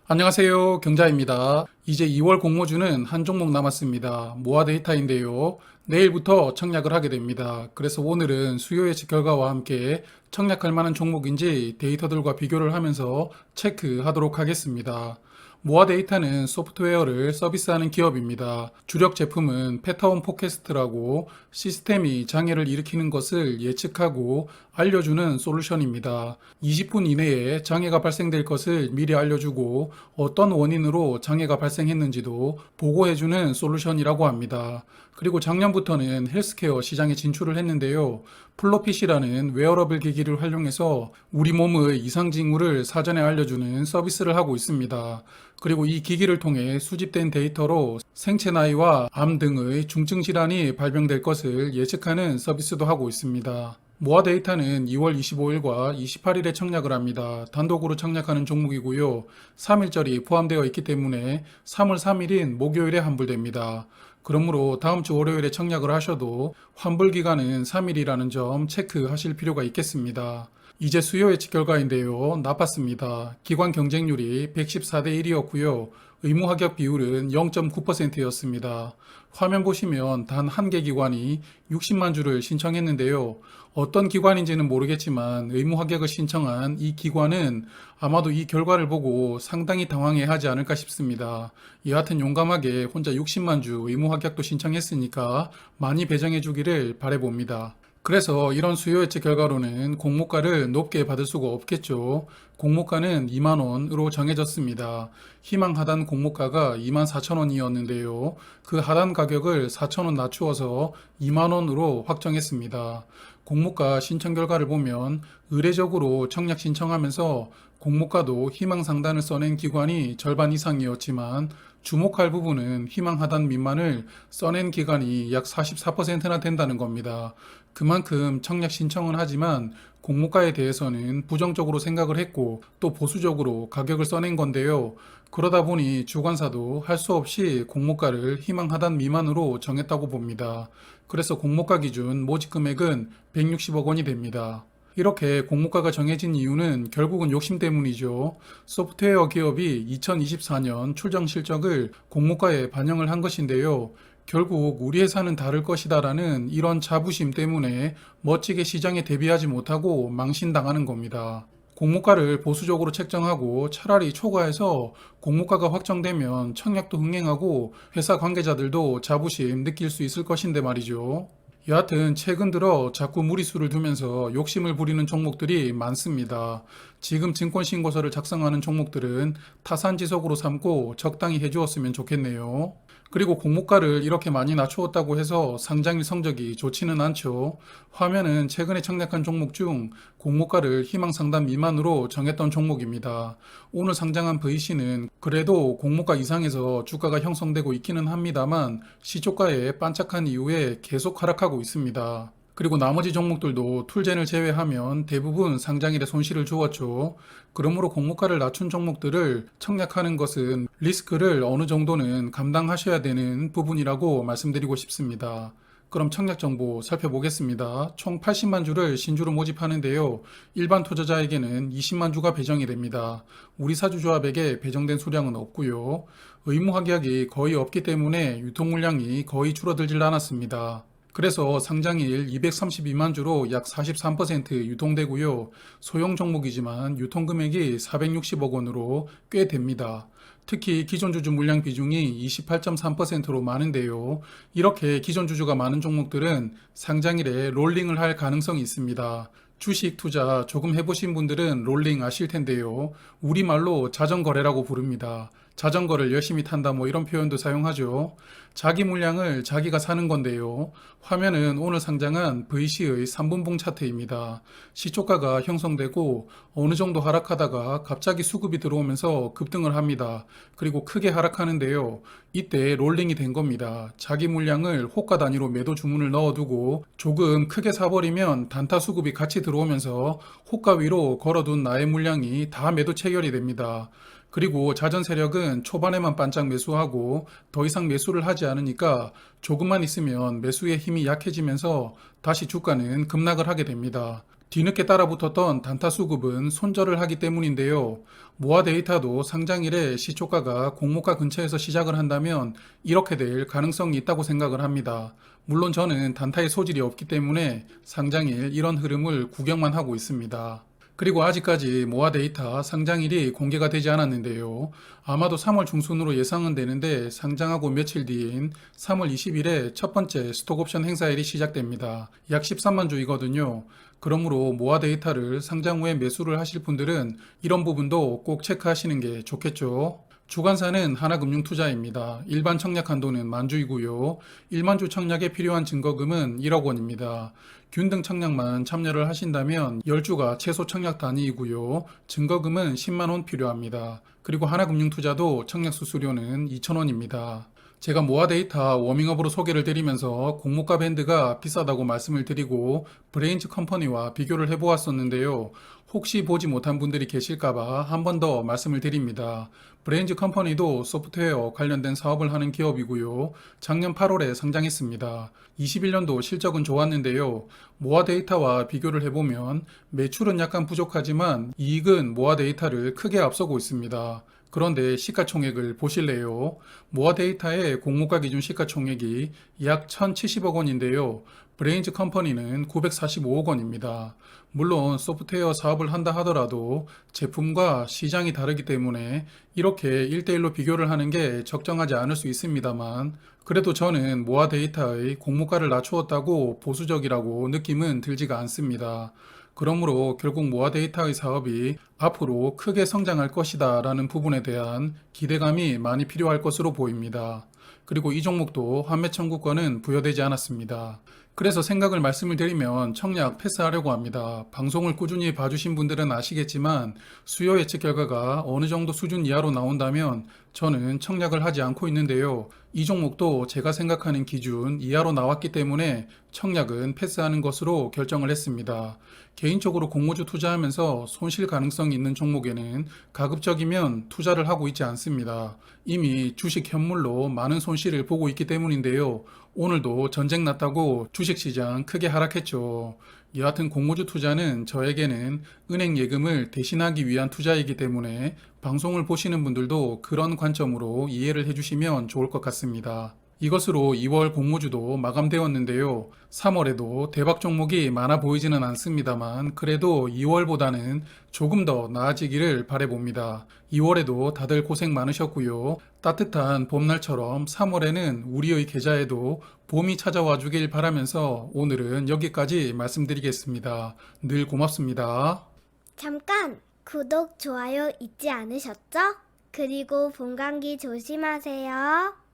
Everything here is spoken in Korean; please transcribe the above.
안녕하세요. 경자입니다. 이제 2월 공모주는 한 종목 남았습니다. 모아 데이터인데요. 내일부터 청약을 하게 됩니다. 그래서 오늘은 수요 예측 결과와 함께 청약할 만한 종목인지 데이터들과 비교를 하면서 체크하도록 하겠습니다. 모아 데이터는 소프트웨어를 서비스하는 기업입니다. 주력 제품은 패턴 포캐스트라고 시스템이 장애를 일으키는 것을 예측하고 알려주는 솔루션입니다. 20분 이내에 장애가 발생될 것을 미리 알려주고 어떤 원인으로 장애가 발생했는지도 보고해주는 솔루션이라고 합니다. 그리고 작년부터는 헬스케어 시장에 진출을 했는데요. 플로핏이라는 웨어러블 기기를 활용해서 우리 몸의 이상 징후를 사전에 알려주는 서비스를 하고 있습니다. 그리고 이 기기를 통해 수집된 데이터로 생체 나이와 암 등의 중증 질환이 발병될 것을 예측하는 서비스도 하고 있습니다. 모아 데이터는 2월 25일과 28일에 청약을 합니다. 단독으로 청약하는 종목이고요. 3일절이 포함되어 있기 때문에 3월 3일인 목요일에 환불됩니다. 그러므로 다음 주 월요일에 청약을 하셔도 환불 기간은 3일이라는 점 체크하실 필요가 있겠습니다. 이제 수요 예측 결과인데요. 나빴습니다. 기관 경쟁률이 114대 1이었고요. 의무 합격 비율은 0.9%였습니다. 화면 보시면 단 한 개 기관이 60만 주를 신청했는데요. 어떤 기관인지는 모르겠지만 의무 합격을 신청한 이 기관은 아마도 이 결과를 보고 상당히 당황해 하지 않을까 싶습니다. 여하튼 용감하게 혼자 60만 주 의무 합격도 신청했으니까 많이 배정해 주기를 바라봅니다. 그래서 이런 수요 예측 결과로는 공모가를 높게 받을 수가 없겠죠. 공모가는 2만 원으로 정해졌습니다. 희망 하단 공모가가 2만 4천 원이었는데요. 그 하단 가격을 4천 원 낮추어서 2만 원으로 확정했습니다. 공모가 신청 결과를 보면 의례적으로 청약 신청하면서 공모가도 희망 상단을 써낸 기관이 절반 이상이었지만 주목할 부분은 희망 하단 미만을 써낸 기관이 약 44%나 된다는 겁니다. 그만큼 청약 신청은 하지만 공모가에 대해서는 부정적으로 생각을 했고 또 보수적으로 가격을 써낸 건데요. 그러다 보니 주관사도 할 수 없이 공모가를 희망 하단 미만으로 정했다고 봅니다. 그래서 공모가 기준 모집 금액은 160억 원이 됩니다. 이렇게 공모가가 정해진 이유는 결국은 욕심 때문이죠. 소프트웨어 기업이 2024년 출정 실적을 공모가에 반영을 한 것인데요. 결국 우리 회사는 다를 것이다라는 이런 자부심 때문에 멋지게 시장에 대비하지 못하고 망신당하는 겁니다. 공모가를 보수적으로 책정하고 차라리 초과해서 공모가가 확정되면 청약도 흥행하고 회사 관계자들도 자부심 느낄 수 있을 것인데 말이죠. 여하튼 최근 들어 자꾸 무리수를 두면서 욕심을 부리는 종목들이 많습니다. 지금 증권신고서를 작성하는 종목들은 타산지석으로 삼고 적당히 해주었으면 좋겠네요. 그리고 공모가를 이렇게 많이 낮추었다고 해서 상장일 성적이 좋지는 않죠. 화면은 최근에 청약한 종목 중 공모가를 희망 상단 미만으로 정했던 종목입니다. 오늘 상장한 VC는 그래도 공모가 이상에서 주가가 형성되고 있기는 합니다만 시초가에 반짝한 이후에 계속 하락하고 있습니다. 그리고 나머지 종목들도 툴젠을 제외하면 대부분 상장일에 손실을 주었죠. 그러므로 공모가를 낮춘 종목들을 청약하는 것은 리스크를 어느 정도는 감당하셔야 되는 부분이라고 말씀드리고 싶습니다. 그럼 청약 정보 살펴보겠습니다. 총 80만 주를 신주로 모집하는데요. 일반 투자자에게는 20만 주가 배정이 됩니다. 우리 사주조합에게 배정된 수량은 없고요. 의무 합격이 거의 없기 때문에 유통 물량이 거의 줄어들질 않았습니다. 그래서 상장일 232만 주로 약 43% 유통되고요. 소형 종목이지만 유통금액이 460억 원으로 꽤 됩니다. 특히 기존 주주 물량 비중이 28.3%로 많은데요. 이렇게 기존 주주가 많은 종목들은 상장일에 롤링을 할 가능성이 있습니다. 주식 투자 조금 해보신 분들은 롤링 아실 텐데요. 우리말로 자전거래라고 부릅니다. 자전거를 열심히 탄다 뭐 이런 표현도 사용하죠. 자기 물량을 자기가 사는 건데요. 화면은 오늘 상장한 VC의 3분봉 차트입니다. 시초가가 형성되고 어느 정도 하락하다가 갑자기 수급이 들어오면서 급등을 합니다. 그리고 크게 하락하는데요. 이때 롤링이 된 겁니다. 자기 물량을 호가 단위로 매도 주문을 넣어두고 조금 크게 사버리면 단타 수급이 같이 들어오면서 호가 위로 걸어둔 나의 물량이 다 매도 체결이 됩니다. 그리고 자전 세력은 초반에만 반짝 매수하고 더 이상 매수를 하지 않으니까 조금만 있으면 매수의 힘이 약해지면서 다시 주가는 급락을 하게 됩니다. 뒤늦게 따라붙었던 단타 수급은 손절을 하기 때문인데요. 모아 데이터도 상장일에 시초가가 공모가 근처에서 시작을 한다면 이렇게 될 가능성이 있다고 생각을 합니다. 물론 저는 단타의 소질이 없기 때문에 상장일 이런 흐름을 구경만 하고 있습니다. 그리고 아직까지 모아 데이터 상장일이 공개가 되지 않았는데요. 아마도 3월 중순으로 예상은 되는데 상장하고 며칠 뒤인 3월 20일에 첫 번째 스톡옵션 행사일이 시작됩니다. 약 13만 주이거든요. 그러므로 모아 데이터를 상장 후에 매수를 하실 분들은 이런 부분도 꼭 체크하시는 게 좋겠죠. 주관사는 하나금융투자입니다. 일반 청약 한도는 만주이고요. 1만주 청약에 필요한 증거금은 1억 원입니다. 균등 청약만 참여를 하신다면 10주가 최소 청약 단위이고요. 증거금은 10만 원 필요합니다. 그리고 하나금융투자도 청약 수수료는 2,000원입니다. 제가 모아 데이터 워밍업으로 소개를 드리면서 공모가 밴드가 비싸다고 말씀을 드리고 브레인즈 컴퍼니와 비교를 해보았었는데요. 혹시 보지 못한 분들이 계실까봐 한 번 더 말씀을 드립니다. 브레인즈 컴퍼니도 소프트웨어 관련된 사업을 하는 기업이고요. 작년 8월에 상장했습니다. 21년도 실적은 좋았는데요. 모아 데이터와 비교를 해보면 매출은 약간 부족하지만 이익은 모아 데이터를 크게 앞서고 있습니다. 그런데 시가총액을 보실래요? 모아 데이터의 공모가 기준 시가총액이 약 1,070억 원인데요. 브레인즈 컴퍼니는 945억 원입니다. 물론 소프트웨어 사업을 한다 하더라도 제품과 시장이 다르기 때문에 이렇게 1대1로 비교를 하는 게 적정하지 않을 수 있습니다만 그래도 저는 모아 데이터의 공모가를 낮추었다고 보수적이라고 느낌은 들지가 않습니다. 그러므로 결국 모아 데이터의 사업이 앞으로 크게 성장할 것이다 라는 부분에 대한 기대감이 많이 필요할 것으로 보입니다. 그리고 이 종목도 환매 청구권은 부여되지 않았습니다. 그래서 생각을 말씀을 드리면 청약 패스하려고 합니다. 방송을 꾸준히 봐주신 분들은 아시겠지만 수요 예측 결과가 어느 정도 수준 이하로 나온다면 저는 청약을 하지 않고 있는데요. 이 종목도 제가 생각하는 기준 이하로 나왔기 때문에 청약은 패스하는 것으로 결정을 했습니다. 개인적으로 공모주 투자하면서 손실 가능성이 있는 종목에는 가급적이면 투자를 하고 있지 않습니다. 이미 주식 현물로 많은 손실을 보고 있기 때문인데요. 오늘도 전쟁 났다고 주식시장 크게 하락했죠. 여하튼 공모주 투자는 저에게는 은행 예금을 대신하기 위한 투자이기 때문에 방송을 보시는 분들도 그런 관점으로 이해를 해주시면 좋을 것 같습니다. 이것으로 2월 공모주도 마감되었는데요. 3월에도 대박 종목이 많아 보이지는 않습니다만 그래도 2월보다는 조금 더 나아지기를 바라봅니다. 2월에도 다들 고생 많으셨고요. 따뜻한 봄날처럼 3월에는 우리의 계좌에도 봄이 찾아와 주길 바라면서 오늘은 여기까지 말씀드리겠습니다. 늘 고맙습니다. 잠깐! 구독, 좋아요 잊지 않으셨죠? 그리고 봄 감기 조심하세요.